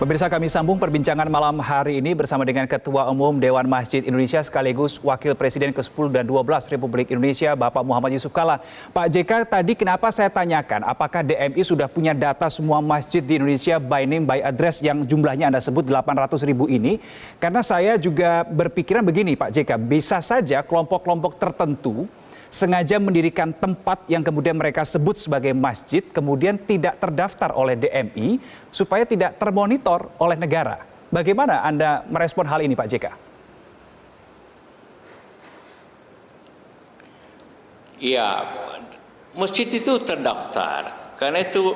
Pemirsa, kami sambung perbincangan malam hari ini bersama dengan Ketua Umum Dewan Masjid Indonesia sekaligus Wakil Presiden ke-10 dan 12 Republik Indonesia, Bapak Muhammad Yusuf Kalla. Pak JK, tadi kenapa saya tanyakan apakah DMI sudah punya data semua masjid di Indonesia by name, by address yang jumlahnya Anda sebut 800.000 ini? Karena saya juga berpikiran begini Pak JK, bisa saja kelompok-kelompok tertentu sengaja mendirikan tempat yang kemudian mereka sebut sebagai masjid, kemudian tidak terdaftar oleh DMI, supaya tidak termonitor oleh negara. Bagaimana Anda merespon hal ini, Pak JK? Iya, masjid itu terdaftar. Karena itu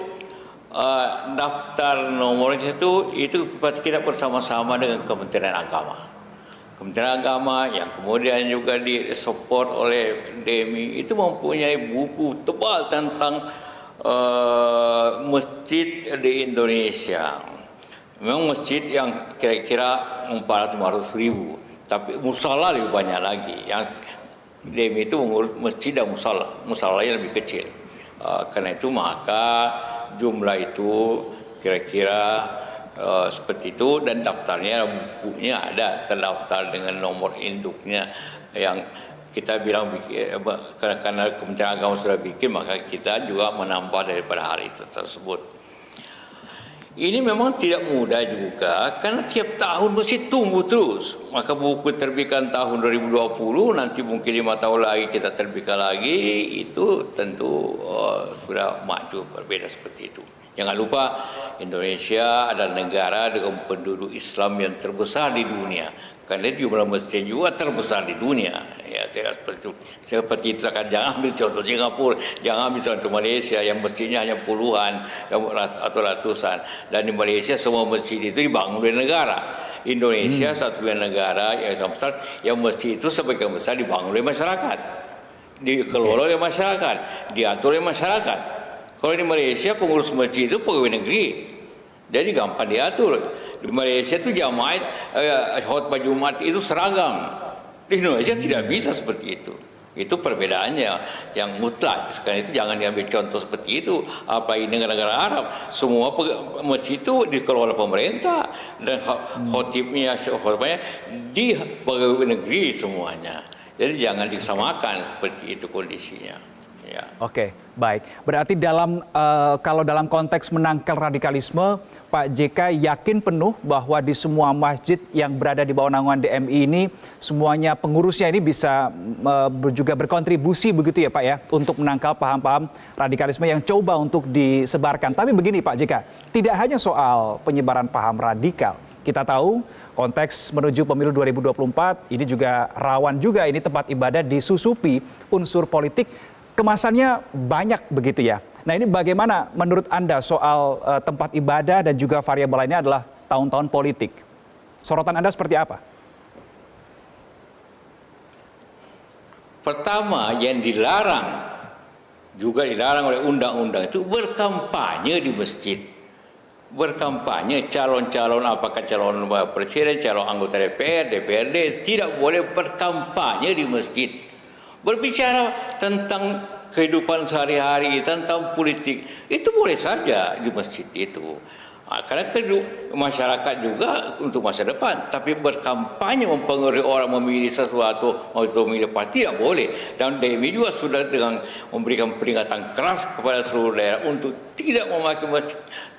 daftar nomornya itu kita bersama-sama dengan Kementerian Agama. Kementerian Agama yang kemudian juga disupport oleh DMI itu mempunyai buku tebal tentang masjid di Indonesia. Memang masjid yang kira-kira 400-500 ribu, tapi musala lebih banyak lagi. Yang DMI itu mengurus masjid dan musalanya lebih kecil. Karena itu maka jumlah itu kira-kira seperti itu, dan daftarnya, bukunya ada terdaftar dengan nomor induknya yang kita bilang karena Kementerian Agama sudah bikin, maka kita juga menambah daripada hal itu tersebut. Ini memang tidak mudah juga karena tiap tahun mesti tumbuh terus. Maka buku terbitkan tahun 2020, nanti mungkin 5 tahun lagi kita terbitkan lagi, itu tentu sudah maju berbeda seperti itu. Jangan lupa Indonesia adalah negara dengan penduduk Islam yang terbesar di dunia. Karena jumlah masjid juga terbesar di dunia. Ya, tidak seperti itu. Seperti itu, jangan ambil contoh Singapura, jangan ambil contoh Malaysia yang masjidnya hanya puluhan atau ratusan. Dan di Malaysia semua masjid itu dibangun oleh negara. Indonesia satunya negara yang sangat besar, yang masjid itu sebagian besar dibangun oleh masyarakat, dikelola oleh masyarakat, diatur oleh masyarakat. Kalau di Malaysia pengurus masjid itu pegawai negeri, jadi gampang diatur. Di Malaysia itu jamaah khutbah Jumat itu seragam. Di Indonesia tidak bisa seperti itu. Itu perbedaannya yang mutlak. Sekarang itu jangan diambil contoh seperti itu. Apalagi negara-negara Arab, semua masjid itu dikelola pemerintah dan khotibnya di pegawai negeri semuanya. Jadi jangan disamakan seperti itu kondisinya. Ya. Oke, baik. Berarti kalau dalam konteks menangkal radikalisme, Pak JK yakin penuh bahwa di semua masjid yang berada di bawah naungan DMI ini, semuanya pengurusnya ini bisa juga berkontribusi begitu ya Pak ya, untuk menangkal paham-paham radikalisme yang coba untuk disebarkan. Tapi begini Pak JK, tidak hanya soal penyebaran paham radikal. Kita tahu konteks menuju pemilu 2024 ini juga rawan juga, ini tempat ibadah disusupi unsur politik. Kemasannya banyak begitu ya. Nah, ini bagaimana menurut Anda soal tempat ibadah dan juga variabel lainnya adalah tahun-tahun politik? Sorotan Anda seperti apa? Pertama, yang dilarang oleh undang-undang itu berkampanye di masjid. Berkampanye calon-calon, apakah calon presiden, calon anggota DPR, DPRD, tidak boleh berkampanye di masjid. Berbicara tentang kehidupan sehari-hari, tentang politik, itu boleh saja di masjid itu. Karena masyarakat juga untuk masa depan, tapi berkampanye mempengaruhi orang memilih sesuatu atau memilih parti tidak boleh. Dan DMI juga sudah dengan memberikan peringatan keras kepada seluruh daerah untuk tidak memakai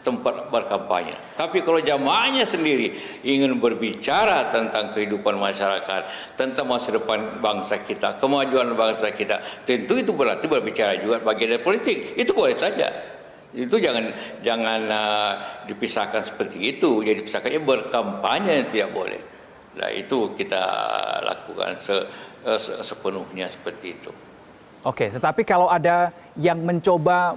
tempat berkampanye. Tapi kalau jamaahnya sendiri ingin berbicara tentang kehidupan masyarakat, tentang masa depan bangsa kita, kemajuan bangsa kita, tentu itu berarti berbicara juga bagian dari politik. Itu boleh saja. Itu jangan dipisahkan seperti itu. Jadi pisahkannya berkampanye tidak boleh. Nah, itu kita lakukan sepenuhnya seperti itu. Oke, tetapi kalau ada yang mencoba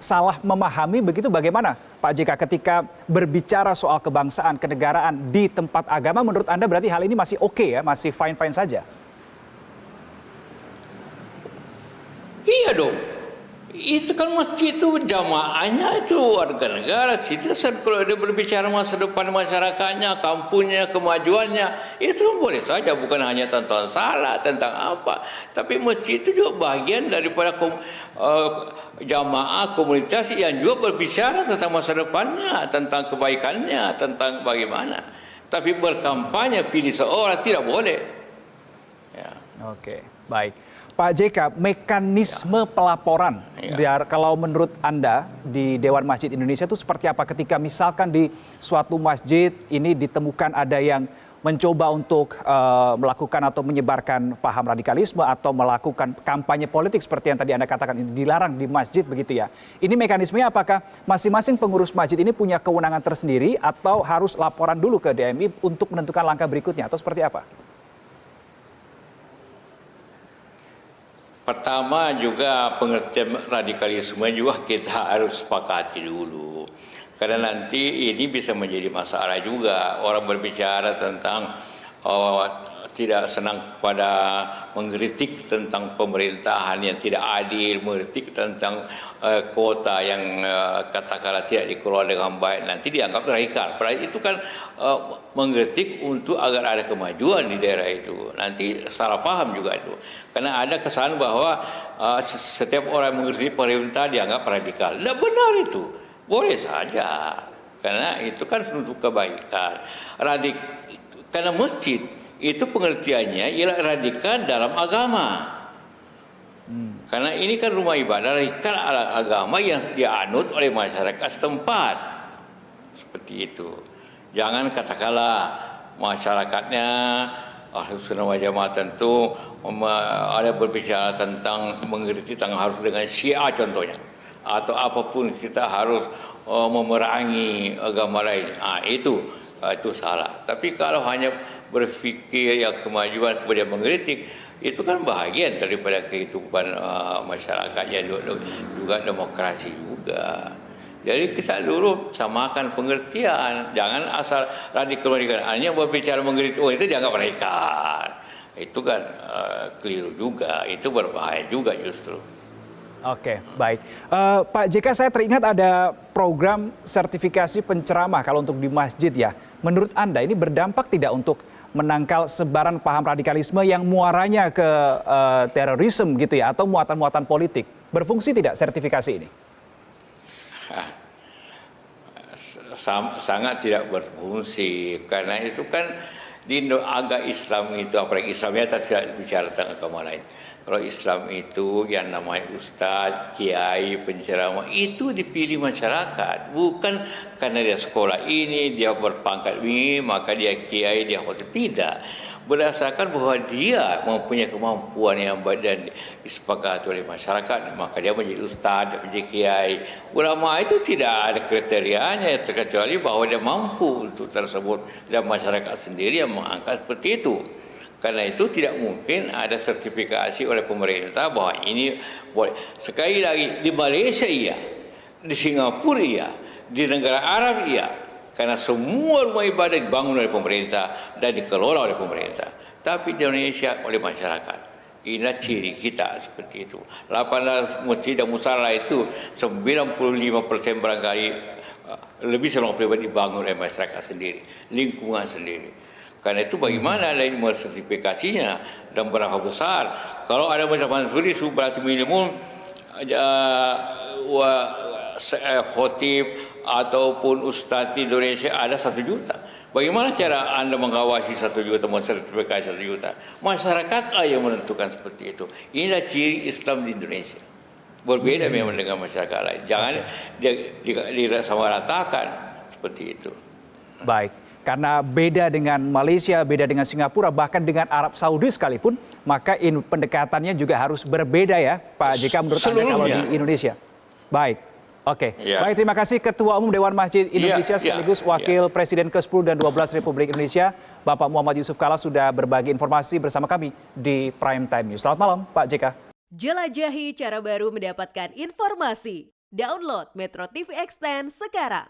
salah memahami begitu, bagaimana Pak JK ketika berbicara soal kebangsaan, kenegaraan di tempat agama, menurut Anda berarti hal ini masih oke ya, masih fine-fine saja? Iya dong. Itu kan masjid itu jamaahnya itu warga negara, citizen. Kalau dia berbicara masa depan masyarakatnya, kampungnya, kemajuannya, itu boleh saja, bukan hanya tentang salah, tentang apa. Tapi masjid itu juga bagian daripada jamaah komunitas yang juga berbicara tentang masa depannya, tentang kebaikannya, tentang bagaimana. Tapi berkampanye pilih seorang tidak boleh. Ya. Oke, baik. Pak JK, mekanisme pelaporan, kalau menurut Anda di Dewan Masjid Indonesia itu seperti apa ketika misalkan di suatu masjid ini ditemukan ada yang mencoba untuk melakukan atau menyebarkan paham radikalisme atau melakukan kampanye politik seperti yang tadi Anda katakan ini dilarang di masjid begitu ya. Ini mekanismenya apakah masing-masing pengurus masjid ini punya kewenangan tersendiri atau harus laporan dulu ke DMI untuk menentukan langkah berikutnya atau seperti apa? Pertama juga pengertian radikalisme juga kita harus sepakati dulu. Karena nanti ini bisa menjadi masalah juga. Orang berbicara tentang tidak senang pada mengkritik tentang pemerintahan yang tidak adil, mengkritik tentang kuota yang katakanlah tidak dikelola dengan baik, nanti dianggap radikal. Padahal itu kan mengkritik untuk agar ada kemajuan di daerah itu. Nanti salah paham juga itu. Karena ada kesan bahwa setiap orang mengkritik pemerintah dianggap radikal. Tidak benar itu. Boleh saja. Karena itu kan untuk kebaikan. Karena masjid itu pengertiannya ialah radikal dalam agama. Karena ini kan rumah ibadah radikal agama yang dianut oleh masyarakat setempat. Seperti itu. Jangan katakanlah masyarakatnya Ahlus Sunnah wal Jamaah tentu ada berbicara tentang mengkritik tentang harus dengan Syiah contohnya, atau apapun kita harus memerangi agama lain. Itu salah. Tapi kalau hanya berpikir yang kemajuan kemudian mengkritik, itu kan bahagian daripada kehidupan masyarakat yang juga demokrasi juga. Jadi kita dulu samakan pengertian, jangan asal radikal. Hanya berbicara mengkritik, itu dianggap radikal. Itu kan keliru juga, itu berbahaya juga justru. Oke, baik. Pak JK, saya teringat ada program sertifikasi penceramah kalau untuk di masjid ya. Menurut Anda ini berdampak tidak untuk menangkal sebaran paham radikalisme yang muaranya ke terorisme gitu ya, atau muatan-muatan politik? Berfungsi tidak sertifikasi ini? Sangat tidak berfungsi, karena itu kan di agama Islam itu, apalagi Islamnya tidak bicara tentang agama lain. Kalau Islam itu yang namanya ustadz, kiai, penceramah itu dipilih masyarakat, bukan karena dia sekolah ini, dia berpangkat ini, maka dia kiai, dia khotib. Tidak. Berdasarkan bahwa dia mempunyai kemampuan yang baik dan disepakati oleh masyarakat, maka dia menjadi ustaz, dia menjadi kiai. Ulama itu tidak ada kriterianya terkecuali bahwa dia mampu untuk tersebut, dan masyarakat sendiri yang mengangkat seperti itu. Karena itu tidak mungkin ada sertifikasi oleh pemerintah bahwa ini boleh. Sekali lagi, di Malaysia iya, di Singapura iya, di negara Arab iya. Karena semua rumah ibadah dibangun oleh pemerintah dan dikelola oleh pemerintah. Tapi di Indonesia oleh masyarakat. Inilah ciri kita seperti itu. 18 masjid dan musala itu 95% barangkali lebih 90% dibangun oleh masyarakat sendiri, lingkungan sendiri. Karena itu bagaimana ada sertifikasinya dan berapa besar? Kalau ada macam Mansuri berarti minimum khotib ataupun ustaz di Indonesia ada 1 juta. Bagaimana cara Anda mengawasi 1 juta, mensertifikasi 1 juta? Masyarakat yang menentukan seperti itu. Inilah ciri Islam di Indonesia. Berbeda memang dengan masyarakat lain. Jangan disamaratakan seperti itu. Baik, karena beda dengan Malaysia, beda dengan Singapura, bahkan dengan Arab Saudi sekalipun, maka pendekatannya juga harus berbeda ya, Pak JK, menurut Anda kalau di Indonesia. Baik. Oke, baik, terima kasih Ketua Umum Dewan Masjid Indonesia sekaligus Wakil Presiden ke-10 dan 12 Republik Indonesia, Bapak Muhammad Yusuf Kala, sudah berbagi informasi bersama kami di Prime Time News. Selamat malam, Pak JK. Jelajahi cara baru mendapatkan informasi. Download Metro TV Extend sekarang.